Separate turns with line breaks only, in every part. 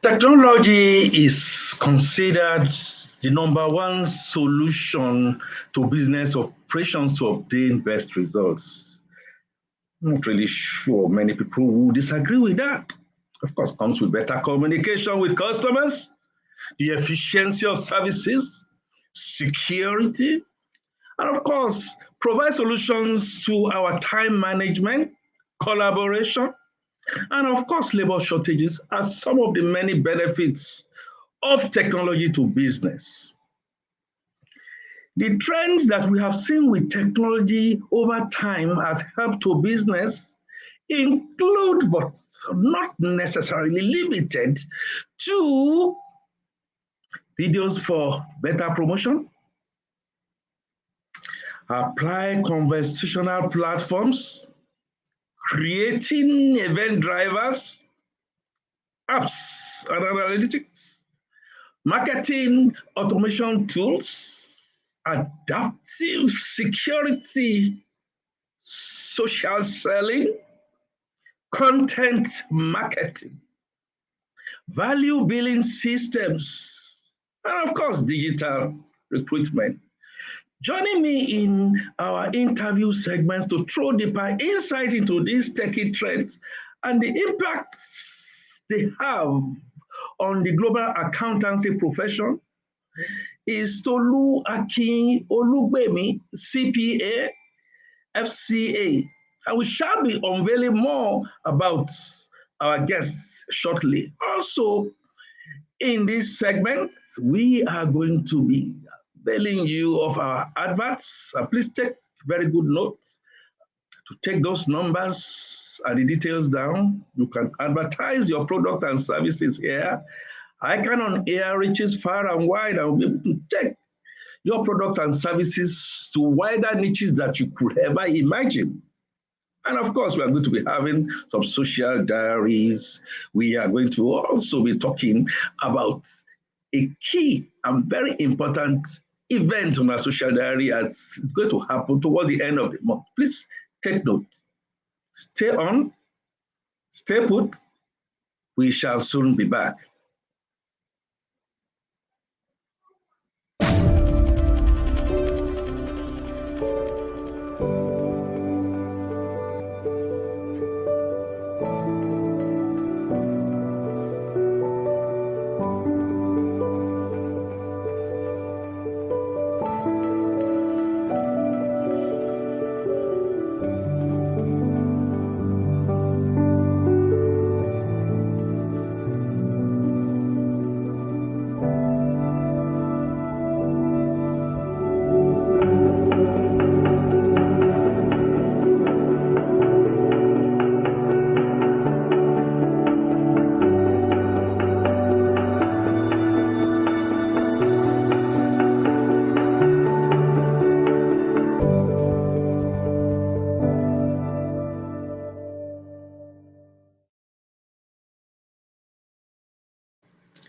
Technology is considered the number one solution to business operations to obtain best results. I'm not really sure many people will disagree with that. Of course, comes with better communication with customers, the efficiency of services, security, and of course, provide solutions to our time management, collaboration, and of course, labor shortages are some of the many benefits of technology to business. The trends that we have seen with technology over time has helped to business include, but not necessarily limited to videos for better promotion, apply conversational platforms, creating event drivers, apps and analytics, marketing automation tools, adaptive security, social selling, content marketing, value billing systems, and of course, digital recruitment. Joining me in our interview segments to throw deeper insight into these techie trends and the impacts they have on the global accountancy profession is Tolu Akin-Olugbemi CPA, FCA. And we shall be unveiling more about our guests shortly. Also, in this segment, we are going to be telling you of our adverts. Please take very good notes to take those numbers and the details down. You can advertise your product and services here. ICAN on Air reaches far and wide and will be able to take your products and services to wider niches that you could ever imagine. And of course, we are going to be having some social diaries. We are going to also be talking about a key and very important event on our social diary as it's going to happen towards the end of the month. Please take note. Stay on, stay put. We shall soon be back.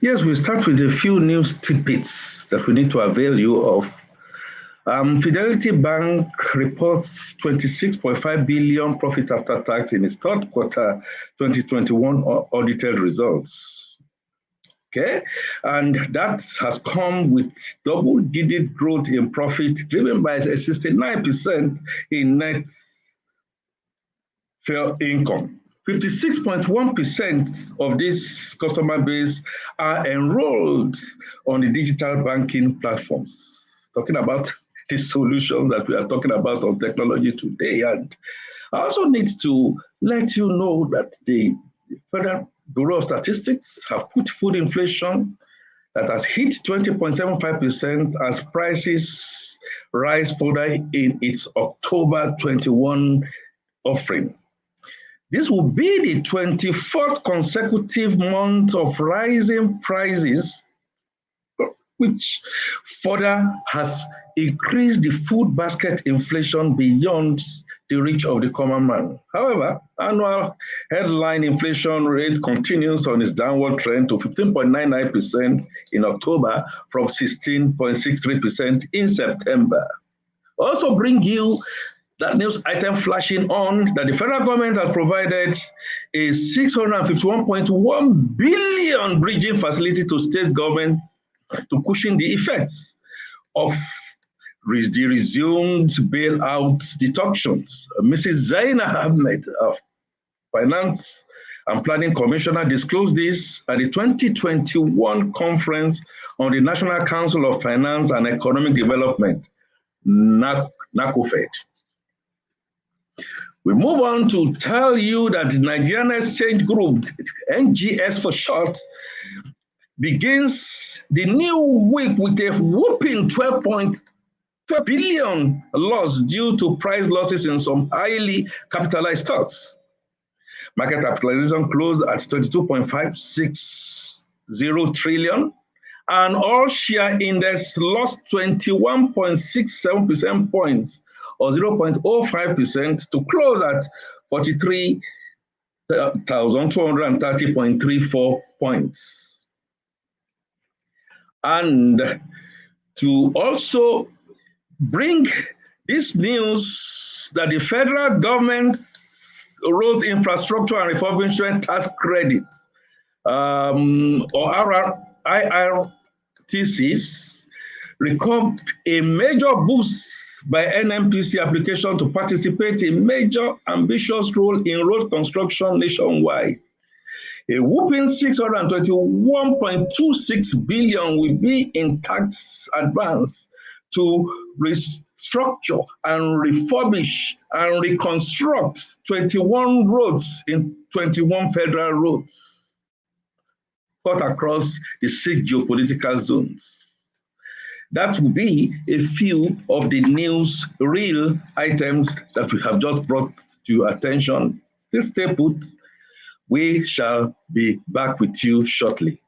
Yes, we start with a few news tidbits that we need to avail you of. Fidelity Bank reports 26.5 billion profit after tax in its third quarter 2021 audited results. Okay, and that has come with double-digit growth in profit, driven by a 69% in net fair income. 56.1% of this customer base are enrolled on the digital banking platforms. Talking about the solution that we are talking about on technology today. And I also need to let you know that the Federal Bureau of Statistics have put food inflation that has hit 20.75% as prices rise further in its October 21 offering. This will be the 24th consecutive month of rising prices, which further has increased the food basket inflation beyond the reach of the common man. However, annual headline inflation rate continues on its downward trend to 15.99% in October from 16.63% in September. Also bring you that news item flashing on that the federal government has provided a 651.1 billion bridging facility to state governments to cushion the effects of the resumed bailout deductions. Mrs. Zaina Ahmed, Finance and Planning Commissioner, disclosed this at the 2021 conference on the National Council of Finance and Economic Development, NACOFED. We move on to tell you that the Nigerian Exchange Group, NGX for short, begins the new week with a whopping 12.2 billion loss due to price losses in some highly capitalized stocks. Market capitalization closed at 22.560 trillion, and all share index lost 21.67% points, or 0.05%, to close at 43,230.34 points. And to also bring this news that the federal government road infrastructure and refurbishment tax credit, or IRTCs, recovered a major boost by NMPC application to participate in major ambitious role in road construction nationwide. A whopping 621.26 billion will be in tax advance to restructure and refurbish and reconstruct 21 roads in 21 federal roads cut across the 6 geopolitical zones. That will be a few of the news real items that we have just brought to your attention. Still stay put. We shall be back with you shortly.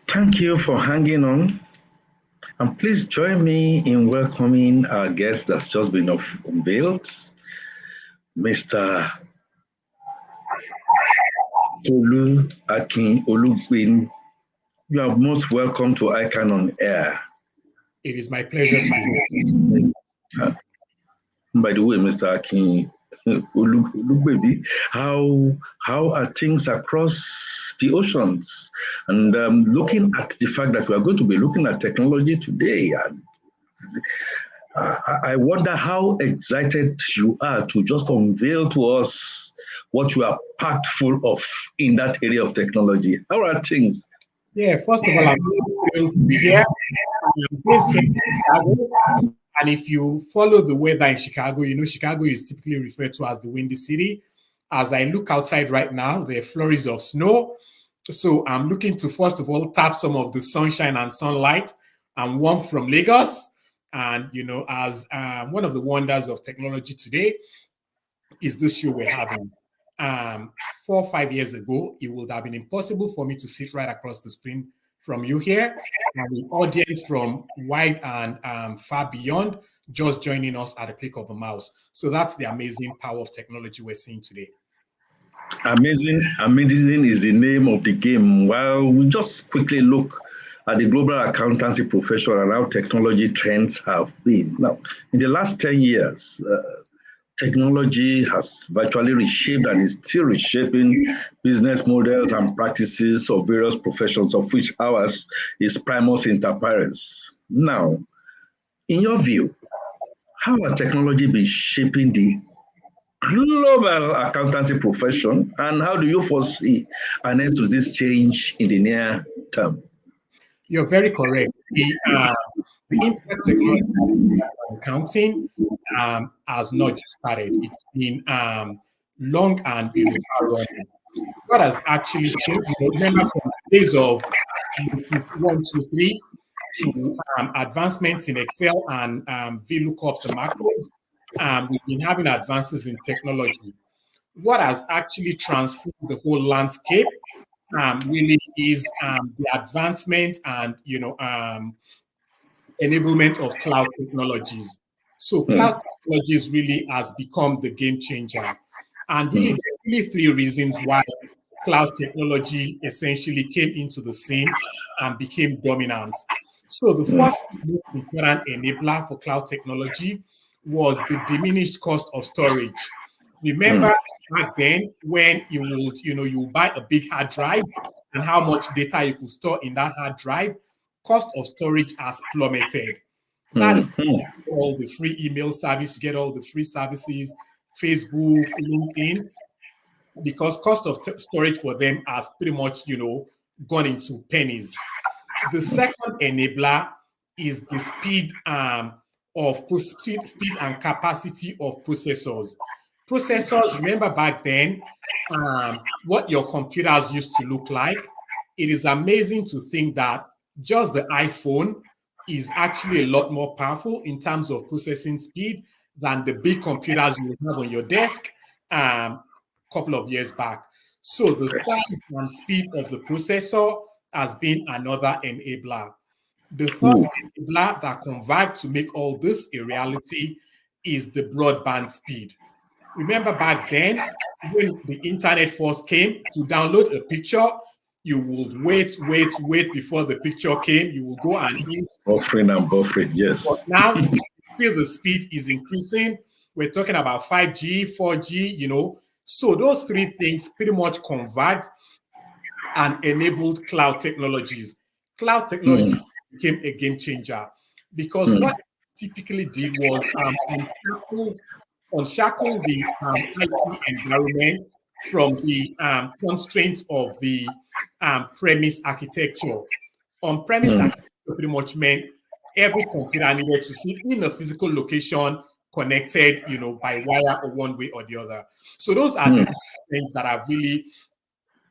Thank you for hanging on. And please join me in welcoming our guest that's just been unveiled, Mr. Tolu Akin-Olugbemi. You are most welcome to ICAN on Air.
It is my pleasure to be
here. By the way, Mr. Akin-Olugbemi, how are things across the oceans? And looking at the fact that we are going to be looking at technology today, and I wonder how excited you are to just unveil to us what you are packed full of in that area of technology. How are things?
Yeah, first of all, I'm thrilled to be here. I'm based here in Chicago. And if you follow the weather in Chicago, you know Chicago is typically referred to as the Windy City. As I look outside right now, there are flurries of snow. So I'm looking to, first of all, tap some of the sunshine and sunlight and warmth from Lagos. And, you know, as one of the wonders of technology today is this show we're having. 4 or 5 years ago, it would have been impossible for me to sit right across the screen from you here, and the audience from wide and far beyond just joining us at a click of a mouse. So that's the amazing power of technology we're seeing today.
Amazing is the name of the game. Well, we just quickly look at the global accountancy profession and how technology trends have been. Now, in the last 10 years, technology has virtually reshaped and is still reshaping business models and practices of various professions, of which ours is primus inter pares. Now, in your view, how has technology been shaping the global accountancy profession, and how do you foresee an end to this change in the near term?
You're very correct. The impact technology on accounting has not just started. It's been long and running. What has actually changed? Remember, from the days of 1, 2, 3 to advancements in Excel and VLOOKUPs and macros, we've been having advances in technology. What has actually transformed the whole landscape really is the advancement and enablement of cloud technologies. So cloud technologies really has become the game changer. And really, there are really 3 reasons why cloud technology essentially came into the scene and became dominant. So the first most important enabler for cloud technology was the diminished cost of storage. Remember back then when you would, you buy a big hard drive and how much data you could store in that hard drive, cost of storage has plummeted. That is all the free email service, you get all the free services, Facebook, LinkedIn, because cost of storage for them has pretty much, gone into pennies. The second enabler is the speed and capacity of processors. Processors, remember back then, what your computers used to look like. It is amazing to think that just the iPhone is actually a lot more powerful in terms of processing speed than the big computers you have on your desk a couple of years back. So the size and speed of the processor has been another enabler. The third enabler that converged to make all this a reality is the broadband speed. Remember back then, when the internet first came, to download a picture, you would wait before the picture came. You will go and eat.
Buffering, yes.
But now, still the speed is increasing. We're talking about 5G, 4G, So those 3 things pretty much converged and enabled cloud technologies. Cloud technology became a game changer because what it typically did was unshackle the IT environment from the constraints of the premise architecture. On-premise architecture pretty much meant every computer needed to sit in a physical location connected, by wire or one way or the other. So those are the things that have really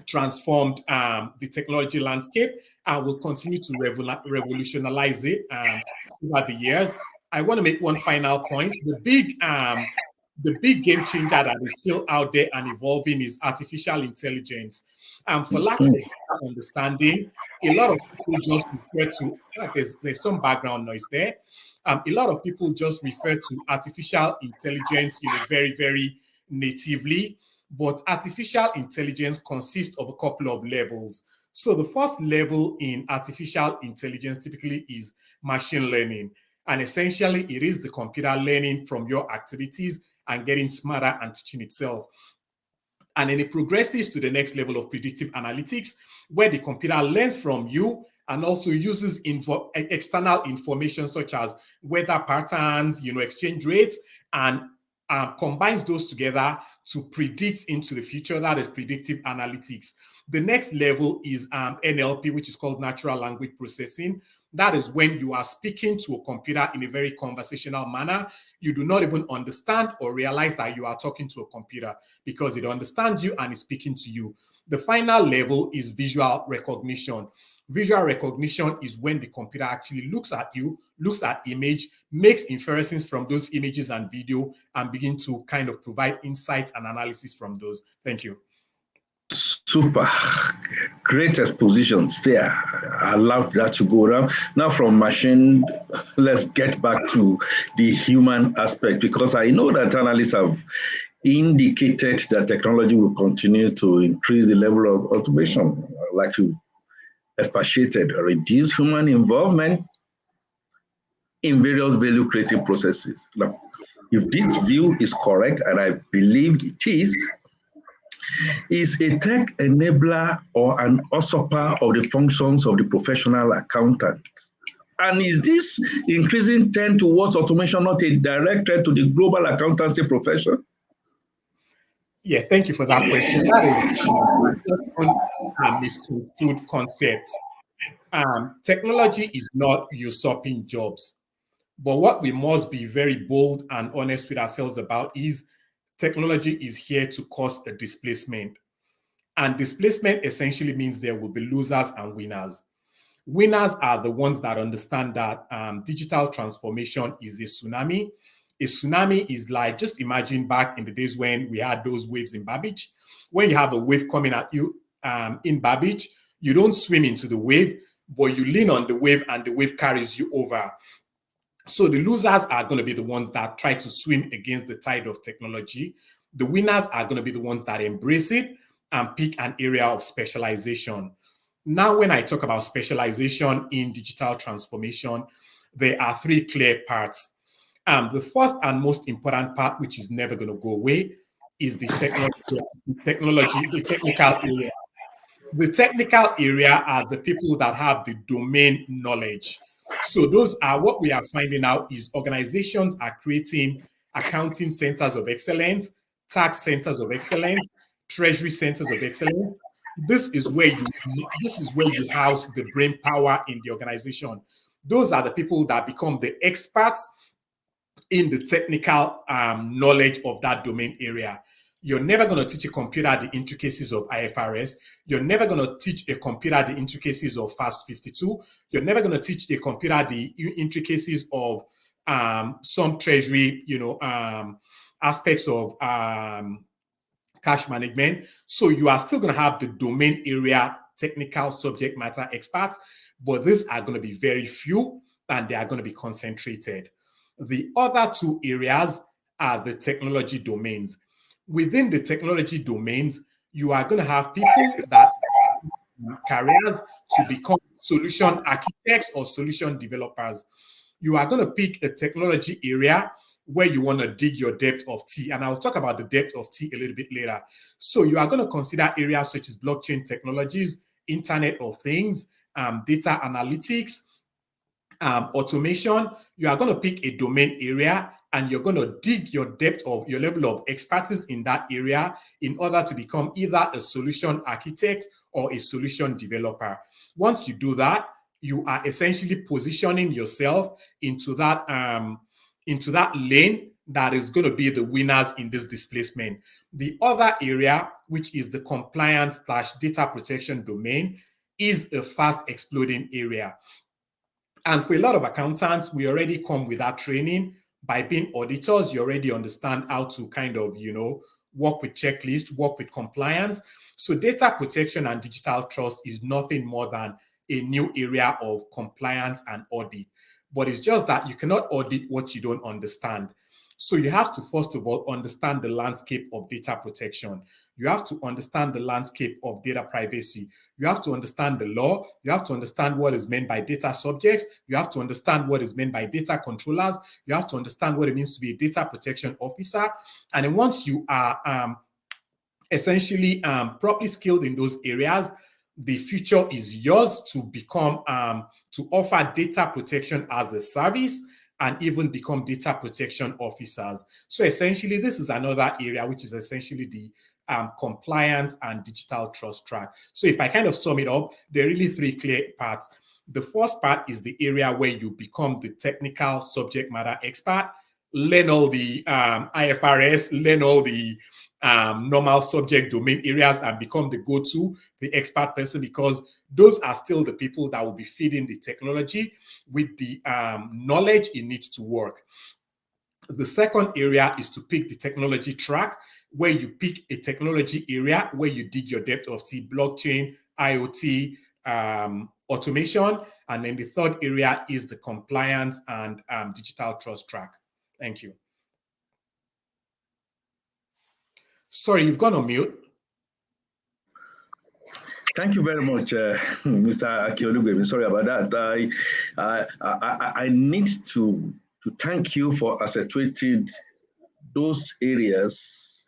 transformed the technology landscape and will continue to revolutionize it over the years. I want to make one final point. The big The big game changer that is still out there and evolving is artificial intelligence. And for lack of better understanding, a lot of people just refer to, there's some background noise there. A lot of people just refer to artificial intelligence, very, very natively. But artificial intelligence consists of a couple of levels. So the first level in artificial intelligence typically is machine learning. And essentially, it is the computer learning from your activities and getting smarter and teaching itself. And then it progresses to the next level of predictive analytics, where the computer learns from you and also uses external information such as weather patterns, exchange rates, and combines those together to predict into the future. That is predictive analytics. The next level is NLP, which is called natural language processing. That is when you are speaking to a computer in a very conversational manner. You do not even understand or realize that you are talking to a computer because it understands you and is speaking to you. The final level is visual recognition. Visual recognition is when the computer actually looks at you, looks at image, makes inferences from those images and video, and begin to kind of provide insights and analysis from those. Thank you.
Super. Great expositions there. I allowed that to go around. Now from machine, let's get back to the human aspect, because I know that analysts have indicated that technology will continue to increase the level of automation. I'd like to expatiated, reduce human involvement in various value creating processes. Now, if this view is correct, and I believe it is a tech enabler or an usurper of the functions of the professional accountant? And is this increasing trend towards automation not a direct threat to the global accountancy profession?
Yeah, thank you for that question. That is a misconstrued concept. Technology is not usurping jobs. But what we must be very bold and honest with ourselves about is technology is here to cause a displacement. And displacement essentially means there will be losers and winners. Winners are the ones that understand that digital transformation is a tsunami. A tsunami is like, just imagine back in the days when we had those waves in Babbage. When you have a wave coming at you in Babbage, you don't swim into the wave, but you lean on the wave and the wave carries you over. So the losers are going to be the ones that try to swim against the tide of technology. The winners are going to be the ones that embrace it and pick an area of specialization. Now, when I talk about specialization in digital transformation, there are three clear parts. The first and most important part, which is never going to go away, is the technical area. The technical area are the people that have the domain knowledge. So those are what we are finding out is organizations are creating accounting centers of excellence, tax centers of excellence, treasury centers of excellence. This is where you house the brain power in the organization. Those are the people that become the experts in the technical knowledge of that domain area. You're never going to teach a computer the intricacies of IFRS. You're never going to teach a computer the intricacies of FAST 52. You're never going to teach a computer the intricacies of some treasury, aspects of cash management. So you are still going to have the domain area technical subject matter experts, but these are going to be very few and they are going to be concentrated. The other two areas are the technology domains. Within the technology domains, you are going to have people that careers to become solution architects or solution developers. You are going to pick a technology area where you want to dig your depth of tea. And I'll talk about the depth of tea a little bit later. So you are going to consider areas such as blockchain technologies, Internet of Things, data analytics, automation. You are going to pick a domain area and you're going to dig your depth of your level of expertise in that area in order to become either a solution architect or a solution developer. Once you do that, you are essentially positioning yourself into that lane that is going to be the winners in this displacement. The other area, which is the compliance/data protection domain, is a fast exploding area. And for a lot of accountants, we already come with that training, By being auditors, you already understand how to kind of, work with checklists, work with compliance. So data protection and digital trust is nothing more than a new area of compliance and audit. But it's just that you cannot audit what you don't understand. So you have to, first of all, understand the landscape of data protection. You have to understand the landscape of data privacy. You have to understand the law. You have to understand what is meant by data subjects. You have to understand what is meant by data controllers. You have to understand what it means to be a data protection officer. And then once you are essentially properly skilled in those areas, the future is yours to become, to offer data protection as a service and even become data protection officers. So essentially, this is another area which is essentially the compliance and digital trust track. So if I kind of sum it up, there are really three clear parts. The first part is the area where you become the technical subject matter expert, learn all the IFRS, learn all the normal subject domain areas and become the go-to, the expert person, because those are still the people that will be feeding the technology with the knowledge it needs to work. The second area is to pick the technology track, where you pick a technology area where you dig your depth of tea, blockchain, IoT, automation. And then the third area is the compliance and digital trust track. Thank you. Sorry, you've gone on mute.
Thank you very much, Mr. Akin-Olugbemi. Sorry about that. I need to thank you for accentuating those areas,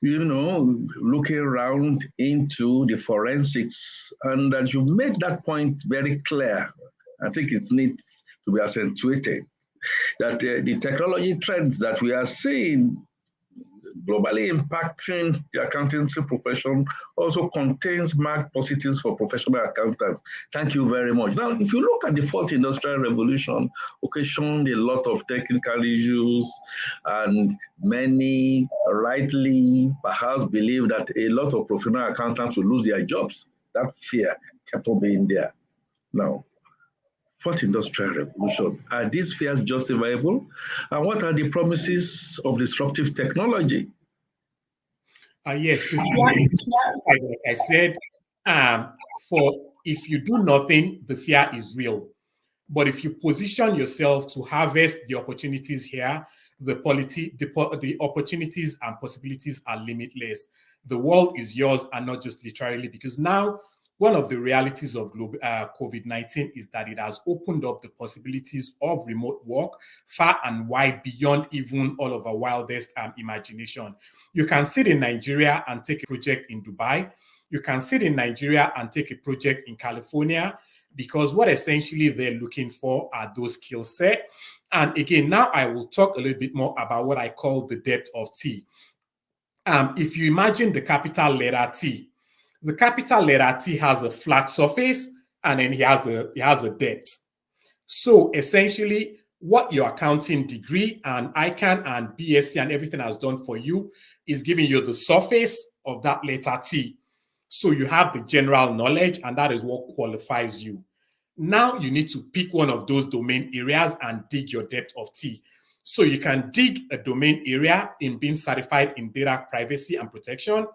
looking around into the forensics, and that you made that point very clear. I think it needs to be accentuated, that the technology trends that we are seeing globally impacting the accountancy profession also contains marked positives for professional accountants. Thank you very much. Now, if you look at the fourth industrial revolution, occasioned a lot of technical issues, and many rightly perhaps believe that a lot of professional accountants will lose their jobs. That fear kept on being there. Now, fourth industrial revolution, are these fears justifiable? And what are the promises of disruptive technology?
Yes, the fear, like I said, for if you do nothing, the fear is real. But if you position yourself to harvest the opportunities here, the opportunities and possibilities are limitless. The world is yours, and not just literally, because now one of the realities of COVID-19 is that it has opened up the possibilities of remote work far and wide beyond even all of our wildest imagination. You can sit in Nigeria and take a project in Dubai. You can sit in Nigeria and take a project in California, because what essentially they're looking for are those skill set. And again, now I will talk a little bit more about what I call the depth of T. If you imagine the capital letter T, the capital letter T has a flat surface, and then it has a depth. So essentially, what your accounting degree and ICAN and BSc and everything has done for you is giving you the surface of that letter T. So you have the general knowledge, and that is what qualifies you. Now you need to pick one of those domain areas and dig your depth of T. So you can dig a domain area in being certified in data privacy and protection.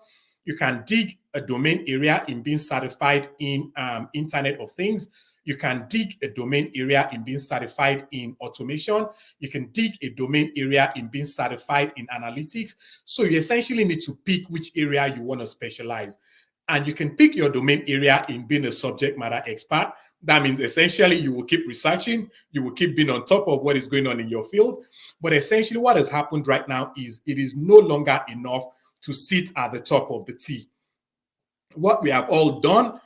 You can dig a domain area in being certified in Internet of Things. You can dig a domain area in being certified in automation. You can dig a domain area in being certified in analytics. So you essentially need to pick which area you want to specialize. And you can pick your domain area in being a subject matter expert. That means essentially you will keep researching, you will keep being on top of what is going on in your field. But essentially what has happened right now is it is no longer enough to sit at the top of the T. What we have all done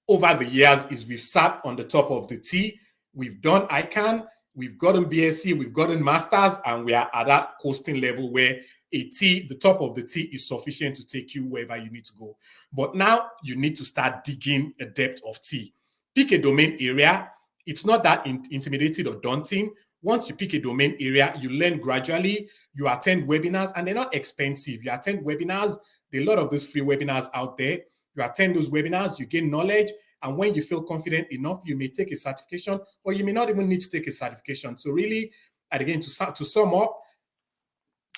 over the years is we've sat on the top of the T. We've done ICAN, we've gotten BSc, we've gotten masters, and we are at that coasting level where a T, the top of the T, is sufficient to take you wherever you need to go. But now you need to start digging a depth of T. Pick a domain area. It's not that intimidating or daunting. Once you pick a domain area, you learn gradually, you attend webinars, and they're not expensive. You attend webinars, there are a lot of these free webinars out there. You attend those webinars, you gain knowledge, and when you feel confident enough, you may take a certification, or you may not even need to take a certification. So really, And again, to sum up,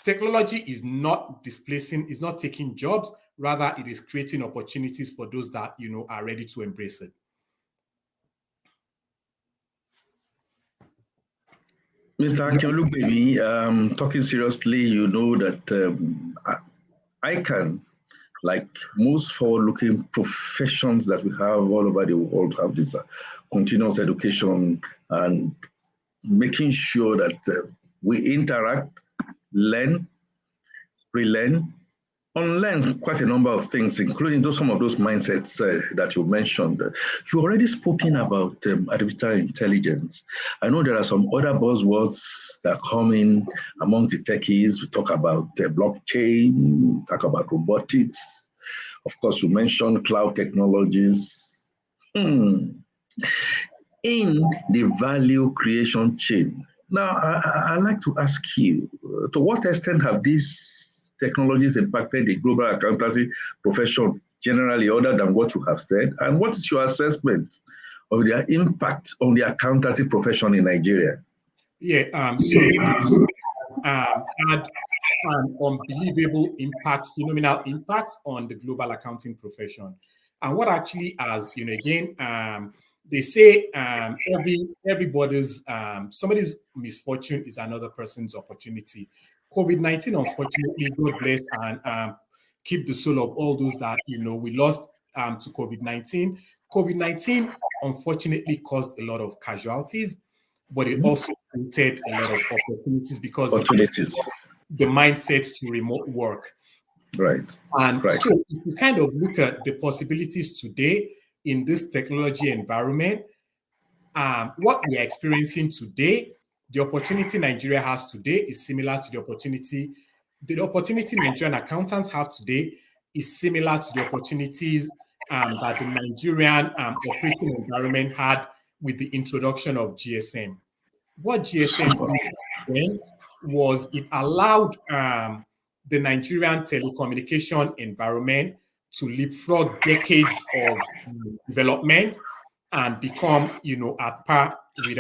technology is not displacing, is not taking jobs. Rather, it is creating opportunities for those that, are ready to embrace it.
Mr. Akin-Olugbemi, talking seriously, you know that ICAN, like most forward-looking professions that we have all over the world, have this continuous education and making sure that we interact, learn, relearn, unlearn quite a number of things, including some of those mindsets that you mentioned. You already spoken about artificial intelligence. I know there are some other buzzwords that come in among the techies. We talk about blockchain, we talk about robotics. Of course, you mentioned cloud technologies. In the value creation chain. Now, I'd like to ask you, to what extent have these technologies impacted the global accountancy profession generally, other than what you have said? And what is your assessment of their impact on the accountancy profession in Nigeria?
Yeah, had an unbelievable impact, phenomenal impact on the global accounting profession. And what actually has, again, they say everybody's, somebody's misfortune is another person's opportunity. COVID-19, unfortunately, God bless and keep the soul of all those that, we lost to COVID-19. COVID-19, unfortunately, caused a lot of casualties, but it also created a lot of opportunities because of the mindset to remote work.
Right.
And so if you kind of look at the possibilities today in this technology environment, what we are experiencing today, the opportunity Nigeria has today is similar to the opportunity Nigerian accountants have today is similar to the opportunities that the Nigerian operating environment had with the introduction of GSM. What GSM did was it allowed the Nigerian telecommunication environment to leapfrog decades of development and become, at par with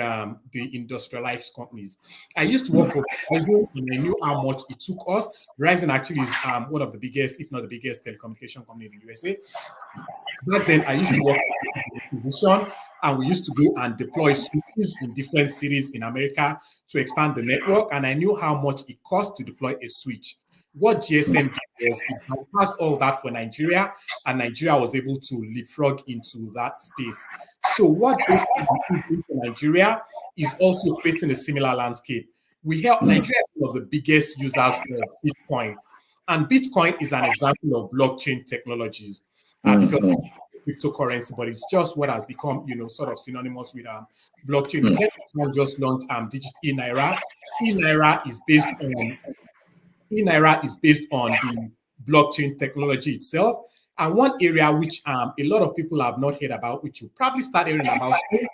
the industrialized companies. I used to work for Verizon, and I knew how much it took us. Verizon actually is one of the biggest, if not the biggest, telecommunication company in the USA. Back then, I used to work for distribution, and we used to go and deploy switches in different cities in America to expand the network. And I knew how much it cost to deploy a switch. What GSM did was it bypassed all that for Nigeria, and Nigeria was able to leapfrog into that space. So what this in Nigeria is also creating a similar landscape. We help Nigeria is one of the biggest users of Bitcoin, and Bitcoin is an example of blockchain technologies because cryptocurrency, but it's just what has become, sort of synonymous with blockchain. The second one just launched digital eNaira. eNaira is based on the blockchain technology itself. And one area which a lot of people have not heard about, which you probably start hearing about soon,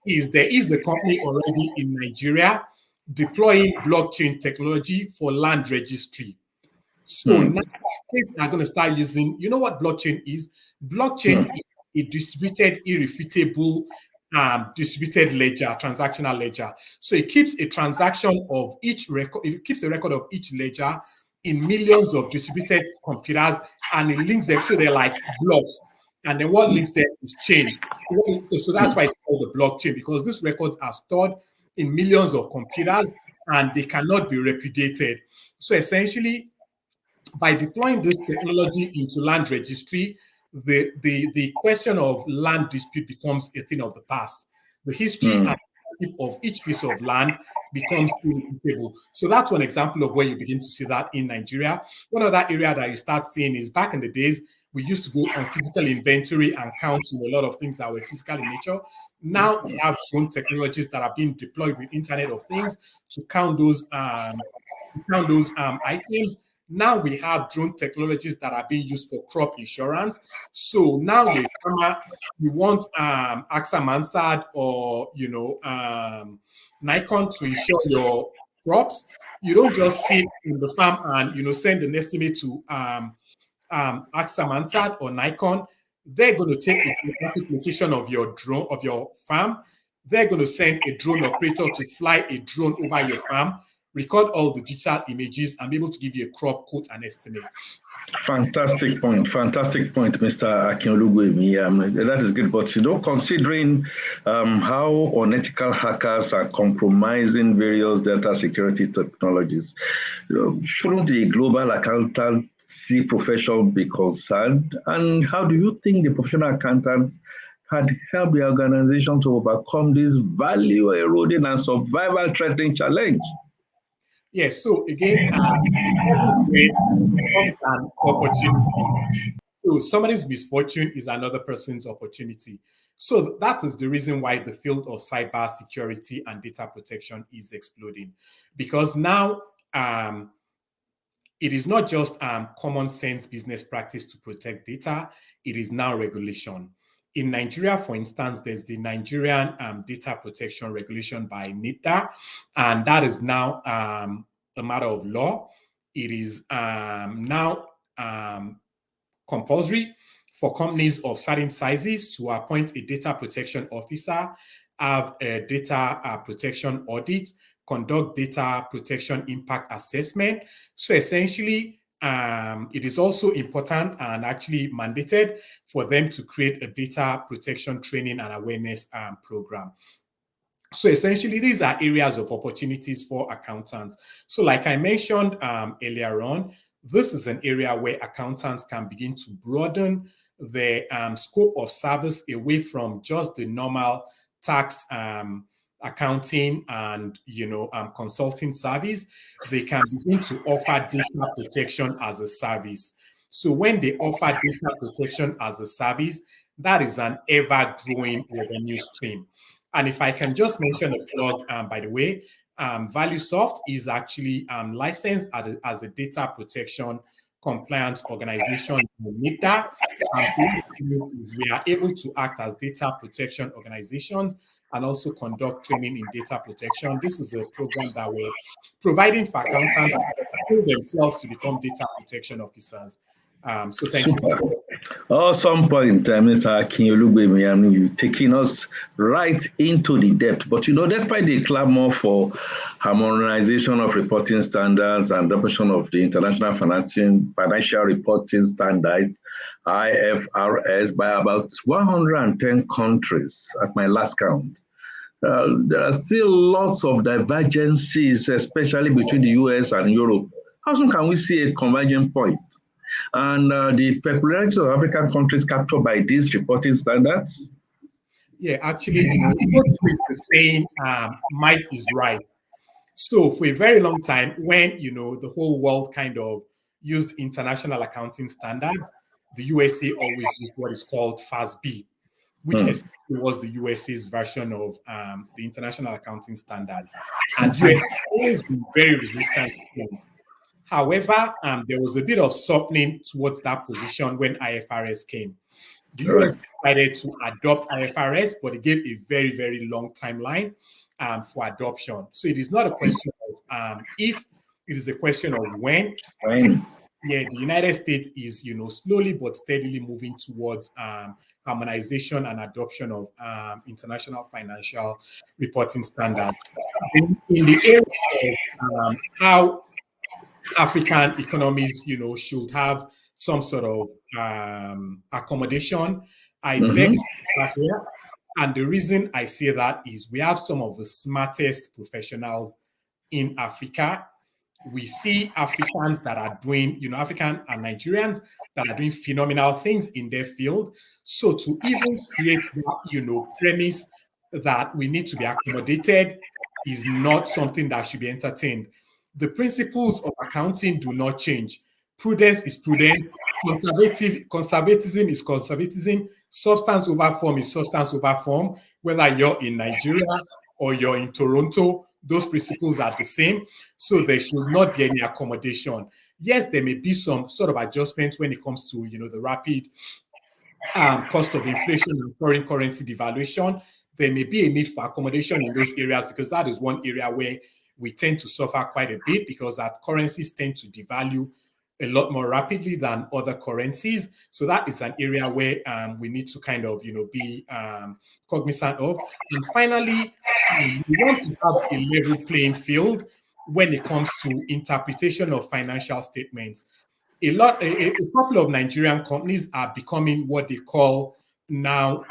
is there is a company already in Nigeria deploying blockchain technology for land registry. So now states are going to start using, you know what blockchain is? Blockchain is a distributed, irrefutable, distributed ledger, transactional ledger. So it keeps a transaction of each record, it keeps a record of each ledger in millions of distributed computers, and it links them so they're like blocks. And then what links them is chain. So that's why it's called the blockchain, because these records are stored in millions of computers and they cannot be repudiated. So essentially, by deploying this technology into land registry, the question of land dispute becomes a thing of the past. The history and of each piece of land becomes irrefutable. So that's one example of where you begin to see that in Nigeria. One other area that you start seeing is back in the days, we used to go on physical inventory and count a lot of things that were physical in nature. Now we have drone technologies that are being deployed with Internet of Things to count those items. Now we have drone technologies that are being used for crop insurance. So now you want AXA Mansard or Nikon to insure your crops. You don't just sit in the farm and send an estimate to AXA Mansard or Nikon. They're going to take the geographic location of your drone of your farm. they're going to send a drone operator to fly a drone over your farm, record all the digital images, and be able to give you a crop quote and estimate.
Fantastic point, Mr. Akin-Olugbemi. That is good, but considering how unethical hackers are compromising various data security technologies, shouldn't the global accountancy profession be concerned? And how do you think the professional accountants had helped the organization to overcome this value eroding and survival threatening challenge?
Yes, so again, an opportunity. So somebody's misfortune is another person's opportunity. So that is the reason why the field of cyber security and data protection is exploding. Because now it is not just common sense business practice to protect data, it is now regulation. In Nigeria, for instance, there's the Nigerian Data Protection Regulation by NIDA, and that is now a matter of law. It is now compulsory for companies of certain sizes to appoint a data protection officer, have a data protection audit, conduct data protection impact assessment. So essentially, it is also important and actually mandated for them to create a data protection training and awareness program. So essentially, these are areas of opportunities for accountants. So like I mentioned earlier on, this is an area where accountants can begin to broaden the scope of service away from just the normal tax accounting and consulting service. They can begin to offer data protection as a service. So when they offer data protection as a service, that is an ever-growing revenue stream. And if I can just mention a plug, by the way, ValueSoft is actually licensed as a data protection compliance organization in NIDA. We are able to act as data protection organizations and also conduct training in data protection. This is a program that we're providing for accountants themselves to become data protection officers. So thank you.
Awesome point, Mr. Akin-Olugbemi. I mean, you're taking us right into the depth. But despite the clamor for harmonization of reporting standards and adoption of the International Financial Reporting Standard, IFRS, by about 110 countries at my last count, there are still lots of divergences, especially between the US and Europe. How soon can we see a convergent point? And the peculiarities of African countries captured by these reporting standards?
Yeah, actually, so it's the saying, might is right. So for a very long time, when, the whole world kind of used international accounting standards, the USA always used what is called FASB, which was the USA's version of the international accounting standards. And US has always been very resistant to them. However, there was a bit of softening towards that position when IFRS came. The US decided to adopt IFRS, but it gave a very, very long timeline for adoption. So it is not a question of if, it is a question of when. Yeah, the United States is, slowly but steadily moving towards harmonization and adoption of international financial reporting standards. In the area of how African economies, should have some sort of accommodation, I beg here. And the reason I say that is we have some of the smartest professionals in Africa. We see Africans that are doing, African and Nigerians that are doing phenomenal things in their field. So to even create that, premise that we need to be accommodated is not something that should be entertained. The principles of accounting do not change. Prudence is prudence. Conservatism is conservatism. Substance over form is substance over form. Whether you're in Nigeria or you're in Toronto, those principles are the same. So there should not be any accommodation. Yes, there may be some sort of adjustments when it comes to, the rapid cost of inflation and foreign currency devaluation. There may be a need for accommodation in those areas because that is one area where we tend to suffer quite a bit because our currencies tend to devalue a lot more rapidly than other currencies. So that is an area where we need to kind of, be cognizant of. And finally, we want to have a level playing field when it comes to interpretation of financial statements. A couple of Nigerian companies are becoming what they call now,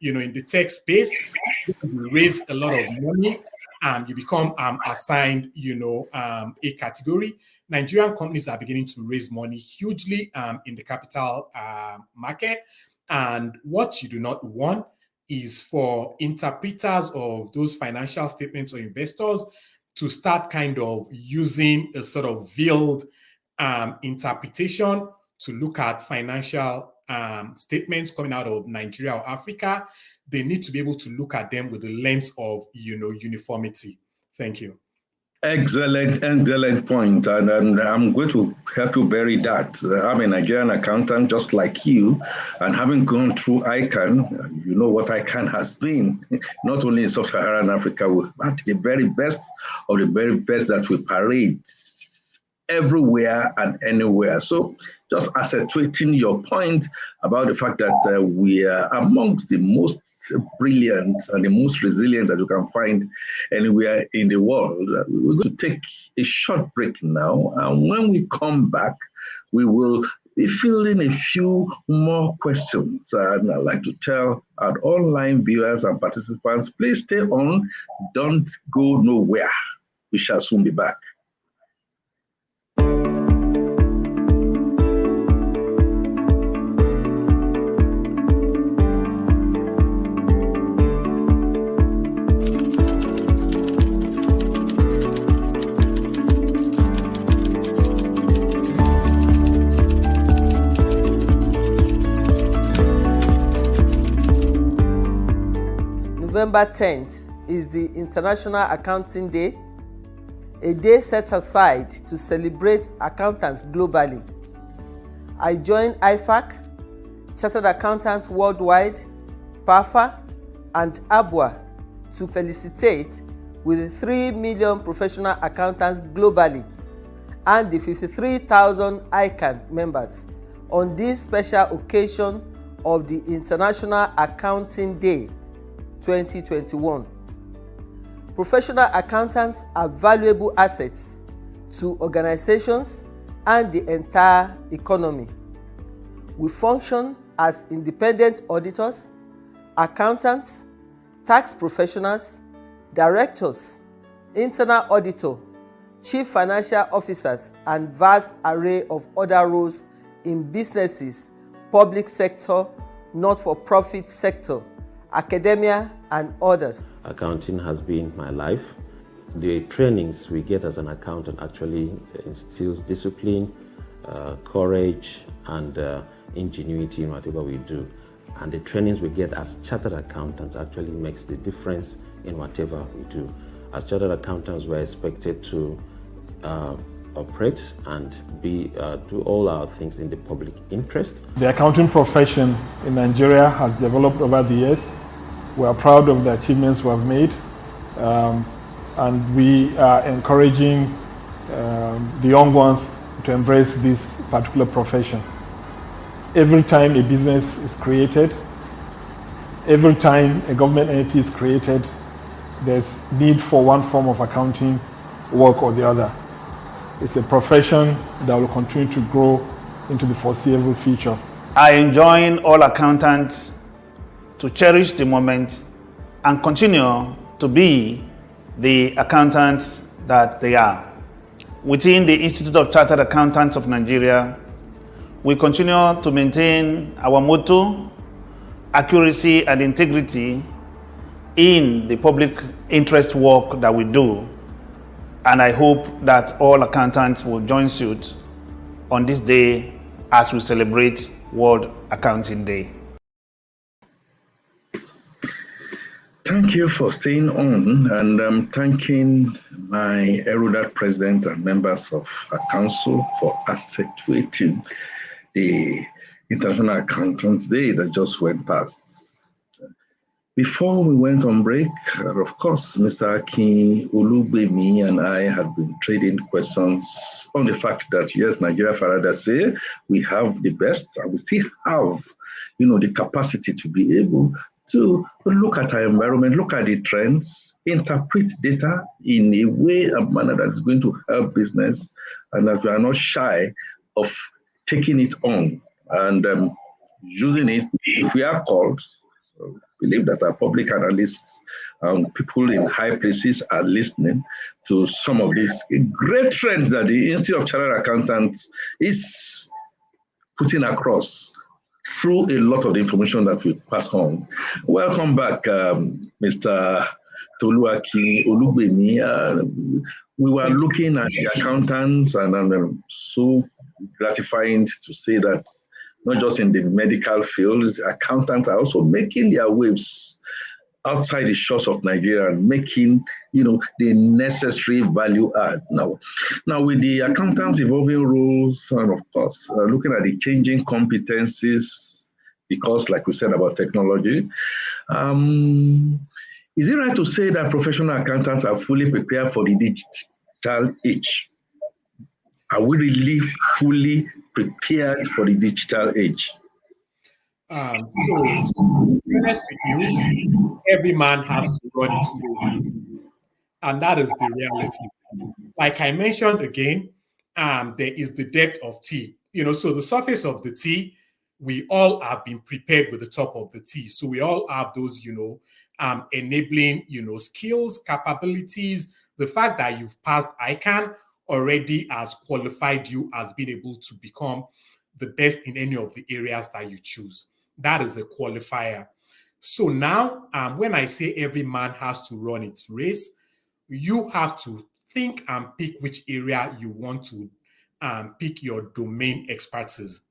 in the tech space, you raise a lot of money, you become assigned, a category. Nigerian companies are beginning to raise money hugely in the capital market. And what you do not want is for interpreters of those financial statements or investors to start kind of using a sort of veiled interpretation to look at financial statements coming out of Nigeria or Africa. They need to be able to look at them with the lens of, uniformity. Thank you.
Excellent point. And I'm going to help you bury that. I'm a Nigerian accountant just like you, and having gone through ICAN, you know what ICAN has been, not only in sub-Saharan Africa, but the very best of the very best that we parade everywhere and anywhere. So just accentuating your point about the fact that we are amongst the most brilliant and the most resilient that you can find anywhere in the world. We're going to take a short break now, and when we come back, we will be fielding a few more questions. And I'd like to tell our online viewers and participants, please stay on, don't go nowhere. We shall soon be back.
November 10th is the International Accounting Day, a day set aside to celebrate accountants globally. I joined IFAC, Chartered Accountants Worldwide, PAFA, and ABWA to felicitate with the 3 million professional accountants globally and the 53,000 ICAN members on this special occasion of the International Accounting Day 2021. Professional accountants are valuable assets to organizations and the entire economy. We function as independent auditors, accountants, tax professionals, directors, internal auditor, chief financial officers, and vast array of other roles in businesses, public sector, not-for-profit sector, academia, and others.
Accounting has been my life. The trainings we get as an accountant actually instills discipline, courage, and ingenuity in whatever we do. And the trainings we get as chartered accountants actually makes the difference in whatever we do. As chartered accountants, we're expected to operate and do all our things in the public interest.
The accounting profession in Nigeria has developed over the years. We are proud of the achievements we have made, and we are encouraging the young ones to embrace this particular profession. Every time a business is created, every time a government entity is created, there's need for one form of accounting work or the other. It's a profession that will continue to grow into the foreseeable future.
I enjoin all accountants to cherish the moment and continue to be the accountants that they are. Within the Institute of Chartered Accountants of Nigeria, we continue to maintain our motto, accuracy and integrity in the public interest work that we do. And I hope that all accountants will join suit on this day as we celebrate World Accounting Day.
Thank you for staying on, and I'm thanking my erudite president and members of our council for accentuating the International Accountants Day that just went past. Before we went on break, of course, Mr. Akin-Olugbemi and I had been trading questions on the fact that, yes, Nigeria Farada say we have the best and we still have, the capacity to be able to look at our environment, look at the trends, interpret data in a way, a manner that is going to help business, and that we are not shy of taking it on and using it if we are called. So believe that our public analysts, people in high places are listening to some of these great trends that the Institute of Chartered Accountants is putting across through a lot of the information that we pass on. Welcome back, Mr. Tolu Akin-Olugbemi. We were looking at the accountants, and I'm so gratifying to say that not just in the medical field, accountants are also making their waves outside the shores of Nigeria and making, the necessary value add. Now with the accountants' evolving roles, and of course, looking at the changing competencies, because like we said about technology, is it right to say that professional accountants are fully prepared for the digital age? Are we really fully prepared for the digital age?
So, to be honest with you, every man has to run his race, and that is the reality. Like I mentioned again, there is the depth of tea. So the surface of the tea, we all have been prepared with the top of the tea. So we all have those, enabling, skills, capabilities. The fact that you've passed ICAN already has qualified you as being able to become the best in any of the areas that you choose. That is a qualifier. So now, when I say every man has to run its race, you have to think and pick which area you want to pick your domain expertise.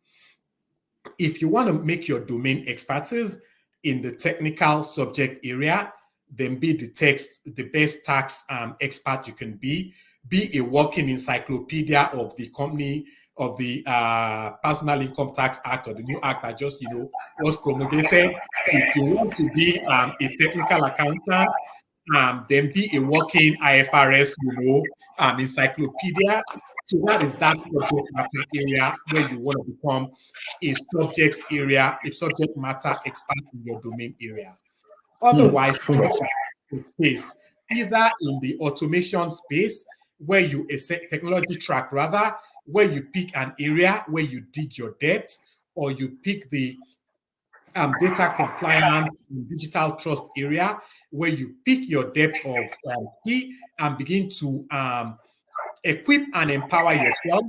If you want to make your domain expertise in the technical subject area, then be the best tax expert you can be a walking encyclopedia of the company, of the Personal Income Tax Act, or the new act that just, was promulgated. If you want to be a technical accountant, then be a working IFRS, encyclopedia. So that is that subject matter area where you want to become a subject matter expert in your domain area. Otherwise, space, either in the automation space, where you technology track rather, where you pick an area where you dig your depth, or you pick the data compliance and digital trust area, where you pick your depth of key and begin to equip and empower yourself.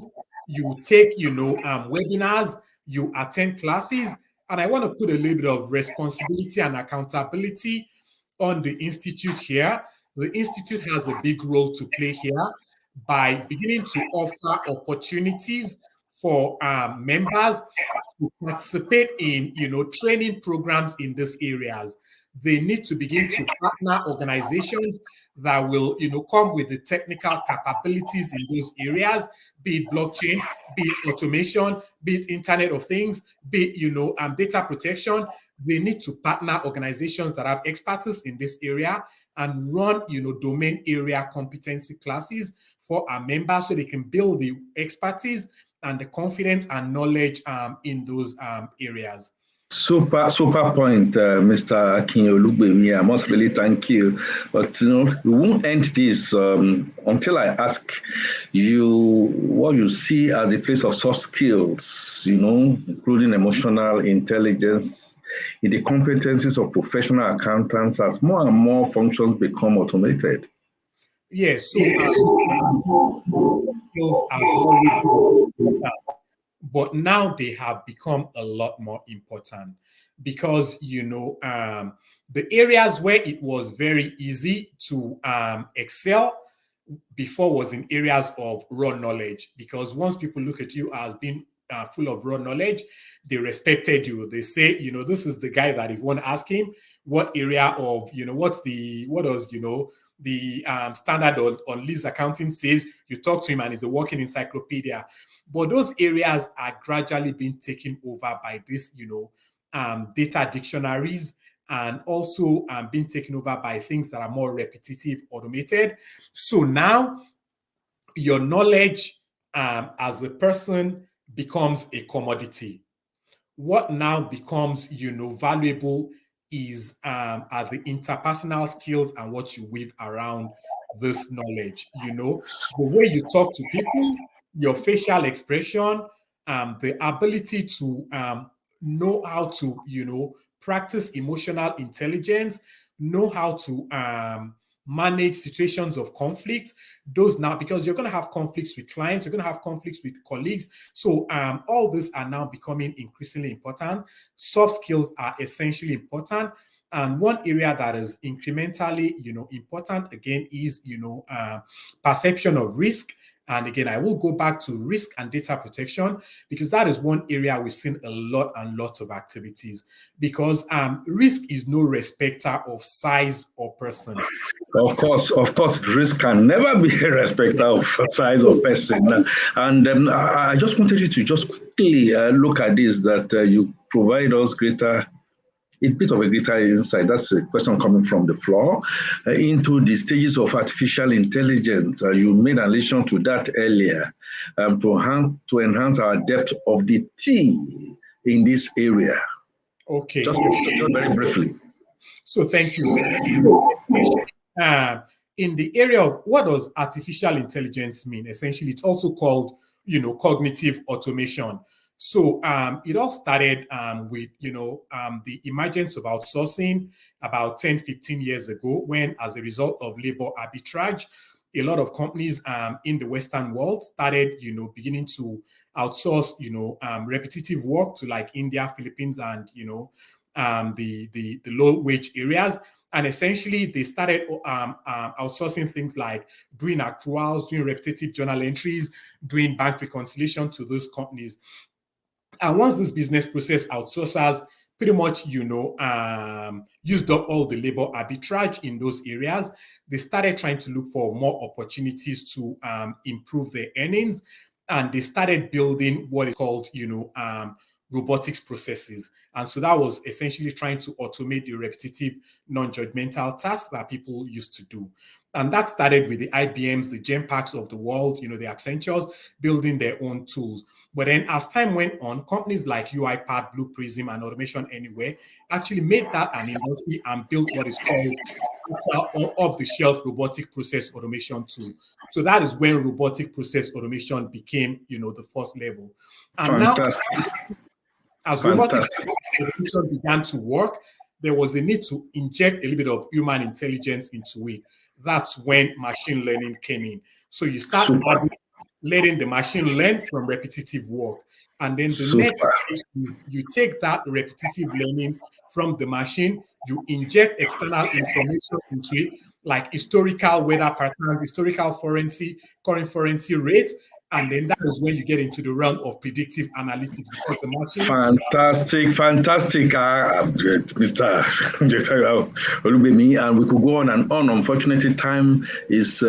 You take, webinars, you attend classes, and I want to put a little bit of responsibility and accountability on the Institute here. The Institute has a big role to play here by beginning to offer opportunities for members to participate in, training programs in these areas. They need to begin to partner organizations that will, come with the technical capabilities in those areas, be it blockchain, be it automation, be it Internet of Things, be it, data protection. They need to partner organizations that have expertise in this area and run, domain area competency classes for our members so they can build the expertise and the confidence and knowledge in those areas.
Super point, Mr. Akin-Olugbemi. I must really thank you. But, we won't end this until I ask you what you see as a place of soft skills, including emotional intelligence, in the competencies of professional accountants as more and more functions become automated.
Yes, so skills are always important, but now they have become a lot more important because, the areas where it was very easy to excel before was in areas of raw knowledge, because once people look at you as being full of raw knowledge, they respected you. They say, this is the guy that if you want to ask him what area of, what does, the standard on lease accounting says, you talk to him and he's a walking encyclopedia. But those areas are gradually being taken over by this, data dictionaries and also being taken over by things that are more repetitive, automated. So now your knowledge as a person becomes a commodity. What now becomes, valuable is are the interpersonal skills and what you weave around this knowledge. The way you talk to people, your facial expression, the ability to know how to, practice emotional intelligence, know how to manage situations of conflict. Those now, because you're going to have conflicts with clients, you're going to have conflicts with colleagues. So all these are now becoming increasingly important. Soft skills are essentially important. And one area that is incrementally, important again is, perception of risk. And again, I will go back to risk and data protection, because that is one area we've seen a lot and lots of activities, because risk is no respecter of size or person.
Of course, risk can never be a respecter of size or person. And I just wanted you to just quickly look at this, that you provide us a bit of a greater insight. That's a question coming from the floor into the stages of artificial intelligence. You made allusion to that earlier, to enhance our depth of the T in this area.
Okay.
Just very briefly.
So thank you. In the area of what does artificial intelligence mean? Essentially, it's also called, cognitive automation. So it all started with, the emergence of outsourcing about 10, 15 years ago, when as a result of labor arbitrage, a lot of companies in the Western world started, beginning to outsource, repetitive work to like India, Philippines, and, the low wage areas. And essentially, they started outsourcing things like doing accruals, doing repetitive journal entries, doing bank reconciliation to those companies. And once this business process outsourcers pretty much, used up all the labor arbitrage in those areas, they started trying to look for more opportunities to improve their earnings. And they started building what is called, robotics processes. And so that was essentially trying to automate the repetitive, non-judgmental tasks that people used to do. And that started with the IBMs, the Genpacks of the world, the Accentures, building their own tools. But then as time went on, companies like UiPath, Blue Prism, and Automation Anywhere actually made that an industry and built what is called off-the-shelf robotic process automation tool. So that is when robotic process automation became, the first level. And
Fantastic.
now, as robotic automation began to work, there was a need to inject a little bit of human intelligence into it. That's when machine learning came in. So you start letting the machine learn from repetitive work. And then the next, you take that repetitive learning from the machine, you inject external information into it, like historical weather patterns, historical forensic, current forensic rates. And then that is when you get into the realm of predictive analytics, because the machine.
Fantastic, Mr. Olugbemi, and we could go on and on. Unfortunately, time is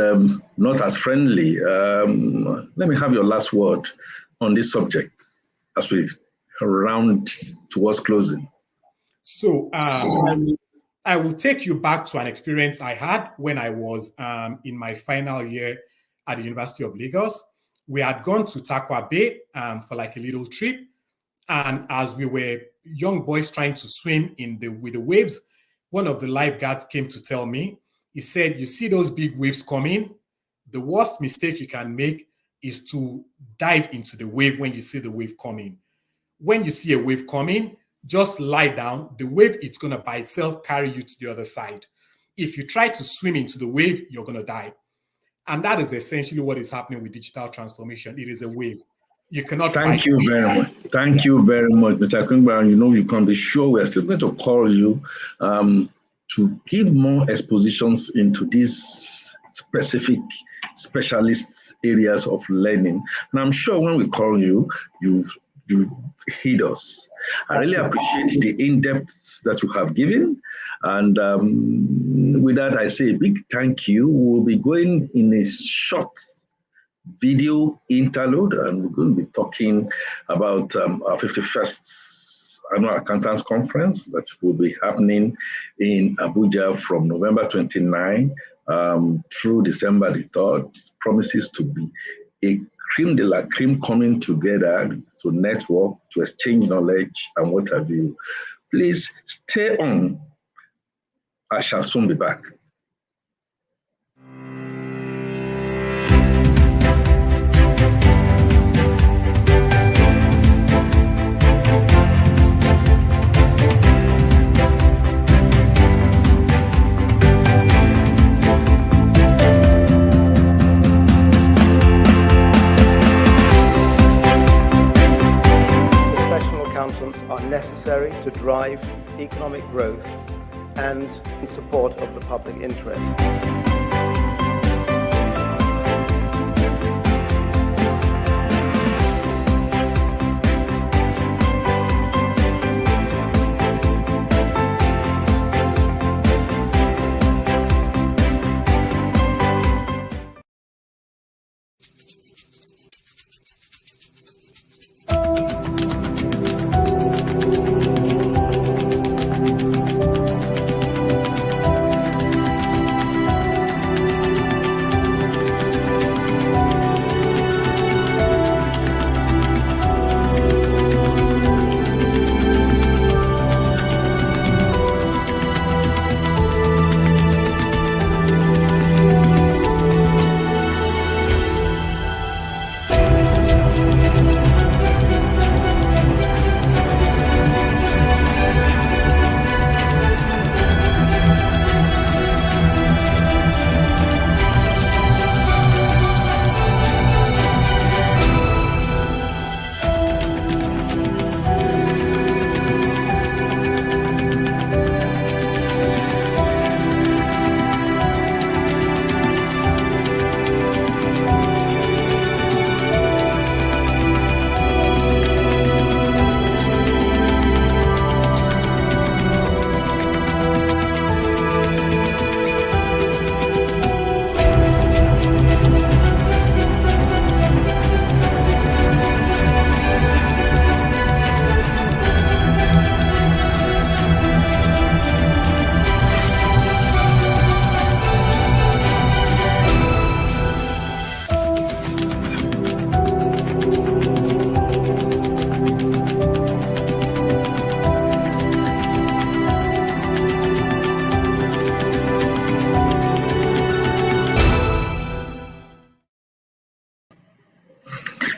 not as friendly. Let me have your last word on this subject as we round towards closing.
So I will take you back to an experience I had when I was in my final year at the University of Lagos. We had gone to Takwa Bay for like a little trip. And as we were young boys trying to swim with the waves, one of the lifeguards came to tell me, he said, you see those big waves coming? The worst mistake you can make is to dive into the wave when you see the wave coming. When you see a wave coming, just lie down. The wave, it's going to by itself carry you to the other side. If you try to swim into the wave, you're going to die. And that is essentially what is happening with digital transformation. It is a wave. You cannot
Thank you very much. Thank you very much, Mr. Akin-Olugbemi. You can be sure we're still going to call you to give more expositions into these specific specialist areas of learning. And I'm sure when we call you, you heed us. I really appreciate the in-depth that you have given. And with that, I say a big thank you. We'll be going in a short video interlude, and we're going to be talking about our 51st Annual Accountants Conference that will be happening in Abuja from November 29 through December the 3rd. It promises to be a creme de la creme coming together to network, to exchange knowledge and what have you. Please stay on. I shall soon be back.
Are necessary to drive economic growth and in support of the public interest.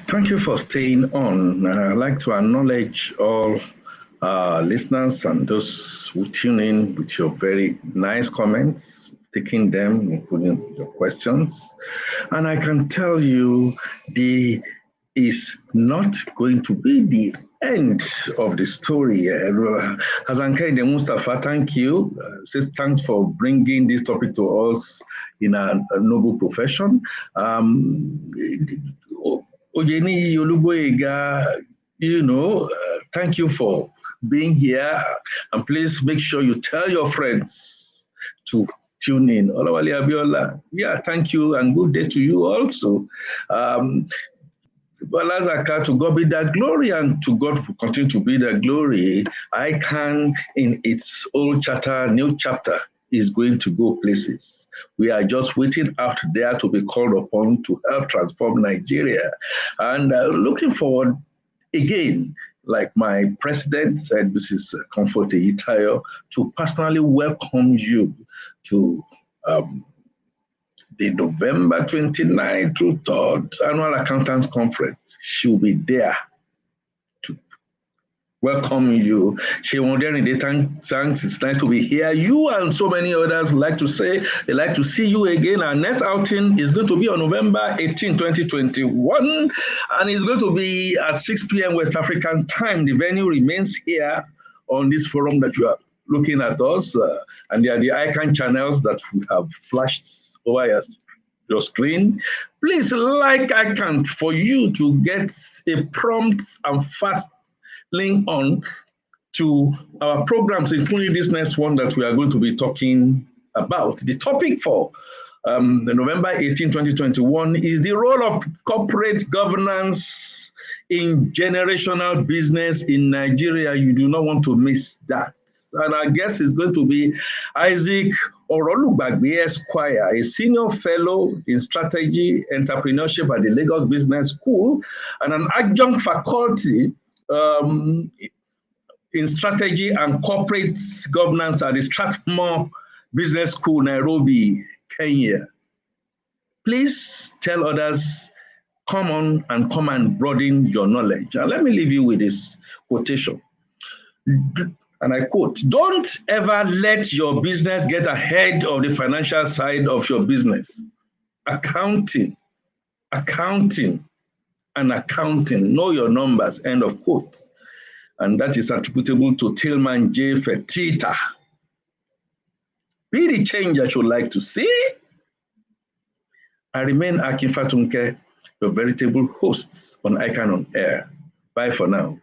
Thank you for staying on. I'd like to acknowledge all listeners and those who tune in with your very nice comments, taking them, including your questions. And I can tell you, the is not going to be the end of the story. Hassan Kaide Mustafa, thank you. Says thanks for bringing this topic to us in a noble profession. Ojeni Olugbemi, thank you for being here. And please make sure you tell your friends to tune in. Olawale Abiola, thank you and good day to you also. To God be that glory, and to God continue to be that glory. ICAN in its old charter, new chapter, is going to go places. We are just waiting out there to be called upon to help transform Nigeria. And looking forward again, like my president said, this is Comfort Itayo, to personally welcome you to the November 29th through 3rd Annual Accountants Conference. She'll be there to welcome you. Thanks. It's nice to be here. You and so many others like to say they like to see you again. Our next outing is going to be on November 18, 2021, and it's going to be at 6 p.m. West African time. The venue remains here on this forum that you are looking at us, and they are the ICAN channels that we have flashed over your screen. Please like ICAN for you to get a prompt and fast link on to our programs, including this next one that we are going to be talking about. The topic for the November 18, 2021 is the role of corporate governance in generational business in Nigeria. You do not want to miss that. And our guest is going to be Isaac Olugbemi Esquire, a senior fellow in strategy entrepreneurship at the Lagos Business School and an adjunct faculty in strategy and corporate governance at the Strathmore Business School, Nairobi, Kenya. Please tell others, come on and come and broaden your knowledge. And let me leave you with this quotation. And I quote, "Don't ever let your business get ahead of the financial side of your business. Accounting, accounting, and accounting. Know your numbers," end of quote. And that is attributable to Tillman J. Fertitta. Be the change I should like to see. I remain Akin Fatunke, your veritable host on ICAN on Air. Bye for now.